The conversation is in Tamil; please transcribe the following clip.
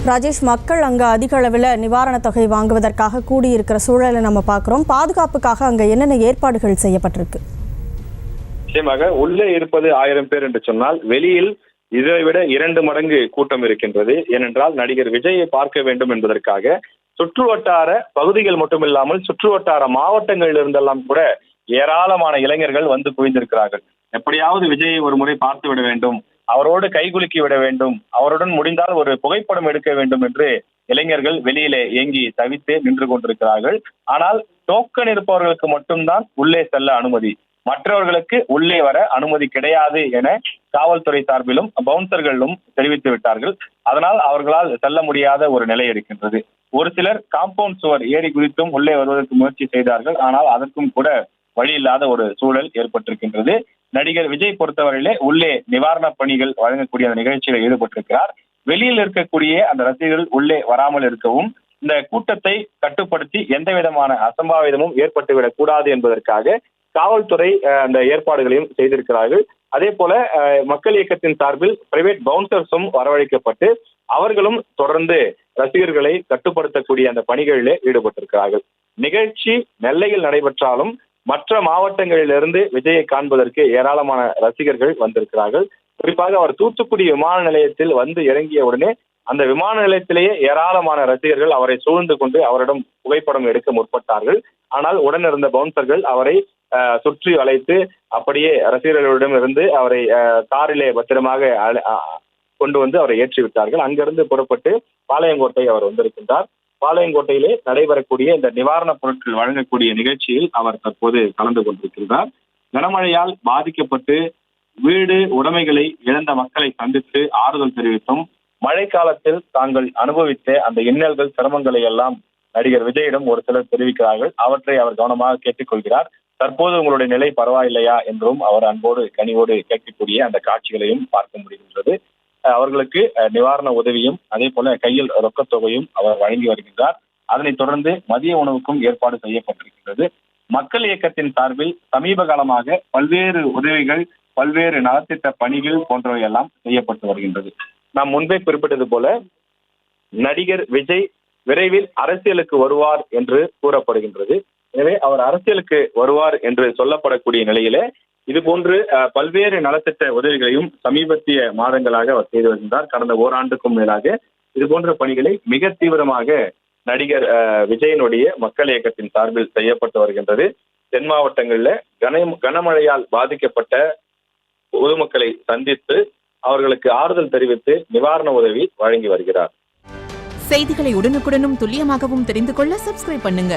ராஜேஷ், மக்கள் அங்கே அதிக அளவில் நிவாரணத் தொகை வாங்குவதற்காக கூடியிருக்கிற சூழலை நம்ம பார்க்குறோம். பாதுகாப்புக்காக அங்கே என்னென்ன ஏற்பாடுகள் செய்யப்பட்டிருக்கு? நிச்சயமாக உள்ளே இருப்பது 1000 பேர் என்று சொன்னால் வெளியில் இதை விட 2 மடங்கு கூட்டம் இருக்கின்றது. ஏனென்றால் நடிகர் விஜயை பார்க்க வேண்டும் என்பதற்காக சுற்று வட்டார பகுதிகள் மட்டுமில்லாமல் சுற்று வட்டார மாவட்டங்களில் இருந்தெல்லாம் கூட ஏராளமான இளைஞர்கள் வந்து குவிந்திருக்கிறார்கள். எப்படியாவது விஜயை ஒரு முறை பார்த்து விட வேண்டும், அவரோடு கைகுலுக்கி விட வேண்டும், அவருடன் முடிந்தால் ஒரு புகைப்படம் எடுக்க வேண்டும் என்று இளைஞர்கள் வெளியிலே ஏங்கி தவித்து நின்று கொண்டிருக்கிறார்கள். ஆனால் டோக்கன் இருப்பவர்களுக்கு மட்டும்தான் உள்ளே செல்ல அனுமதி, மற்றவர்களுக்கு உள்ளே வர அனுமதி கிடையாது என காவல்துறை சார்பிலும் பவுன்சர்களும் தெரிவித்து விட்டார்கள். அதனால் அவர்களால் செல்ல முடியாத ஒரு நிலை இருக்கின்றது. ஒரு சிலர் காம்பவுண்ட் சுவர் ஏறி குதித்தும் உள்ளே வருவதற்கு முயற்சி செய்தார்கள். ஆனால் அதற்கும் கூட வழி இல்லாத ஒரு சூழல் ஏற்பட்டிருக்கின்றது. நடிகர் விஜய் பொறுத்தவரையிலே உள்ளே நிவாரணப் பணிகள் வழங்கக்கூடிய அந்த நிகழ்ச்சியில் ஈடுபட்டிருக்கிறார். வெளியில் இருக்கக்கூடிய அந்த ரசிகர்கள் உள்ளே வராமல் இருக்கவும், இந்த கூட்டத்தை கட்டுப்படுத்தி எந்த விதமான அசம்பாவிதமும் ஏற்பட்டுவிடக் கூடாது என்பதற்காக காவல்துறை அந்த ஏற்பாடுகளையும் செய்திருக்கிறார்கள். அதே போல மக்கள் இயக்கத்தின் சார்பில் பிரைவேட் பவுன்சர்ஸும் வரவழைக்கப்பட்டு அவர்களும் தொடர்ந்து ரசிகர்களை கட்டுப்படுத்தக்கூடிய அந்த பணிகளிலே ஈடுபட்டிருக்கிறார்கள். நிகழ்ச்சி நெல்லையில் நடைபெற்றாலும் மற்ற மாவட்டங்களிலிருந்து விஜயை காண்பதற்கு ஏராளமான ரசிகர்கள் வந்திருக்கிறார்கள். குறிப்பாக அவர் தூத்துக்குடி விமான நிலையத்தில் வந்து இறங்கிய உடனே அந்த விமான நிலையத்திலேயே ஏராளமான ரசிகர்கள் அவரை சூழ்ந்து கொண்டு அவரிடம் புகைப்படம் எடுக்க முற்பட்டார்கள். ஆனால் உடன் இருந்த பவுன்சர்கள் அவரை சுற்றி வளைத்து அப்படியே ரசிகர்களிடம் இருந்து அவரை காரிலே பத்திரமாக கொண்டு வந்து அவரை ஏற்றி விட்டார்கள். அங்கிருந்து புறப்பட்டு பாளையங்கோட்டை அவர் வந்திருக்கின்றார். பாளையங்கோட்டையிலே நடைபெறக்கூடிய இந்த நிவாரணப் பொருட்கள் வழங்கக்கூடிய நிகழ்ச்சியில் அவர் தற்போது கலந்து கொண்டிருக்கின்றார். கனமழையால் பாதிக்கப்பட்டு வீடு உடைமைகளை இழந்த மக்களை சந்தித்து ஆறுதல் தெரிவித்தும் மழைக்காலத்தில் தாங்கள் அனுபவித்த அந்த இன்னல்கள் சிரமங்களை எல்லாம் நடிகர் விஜயிடம் ஒரு சிலர் தெரிவிக்கிறார்கள். அவற்றை அவர் கவனமாக கேட்டுக்கொள்கிறார். தற்போது உங்களுடைய நிலை பரவாயில்லையா என்றும் அவர் அன்போடு கனிவோடு கேட்கக்கூடிய அந்த காட்சிகளையும் பார்க்க முடிகின்றது. அவர்களுக்கு நிவாரண உதவியும் அதே போல கையில் ரொக்கத்தொகையும் அவர் வழங்கி வருகின்றார். அதனைத் தொடர்ந்து மதிய உணவுக்கும் ஏற்பாடு செய்யப்பட்டிருக்கின்றது. மக்கள் இயக்கத்தின் சார்பில் சமீப காலமாக பல்வேறு உதவிகள், பல்வேறு நலத்திட்ட பணிகள் போன்றவை எல்லாம் செய்யப்பட்டு வருகின்றது. நாம் முன்பே குறிப்பிட்டது போல நடிகர் விஜய் விரைவில் அரசியலுக்கு வருவார் என்று கூறப்படுகின்றது. எனவே அவர் அரசியலுக்கு வருவார் என்று சொல்லப்படக்கூடிய நிலையிலே இது போன்று பல்வேறு நலத்திட்ட உதவிகளையும் சமீபத்திய மாதங்களாக அவர் செய்து வருகின்றார். கடந்த ஓராண்டுக்கும் மேலாக இது போன்ற பணிகளை மிக தீவிரமாக நடிகர் விஜயனுடைய மக்கள் இயக்கத்தின் சார்பில் செய்யப்பட்டு வருகின்றது. தென் மாவட்டங்களில் கனமழையால் பாதிக்கப்பட்ட பொதுமக்களை சந்தித்து அவர்களுக்கு ஆறுதல் தெரிவித்து நிவாரண உதவி வழங்கி வருகிறார். செய்திகளை உடனுக்குடனும் துல்லியமாகவும் தெரிந்து கொள்ள சப்ஸ்கிரைப் பண்ணுங்க.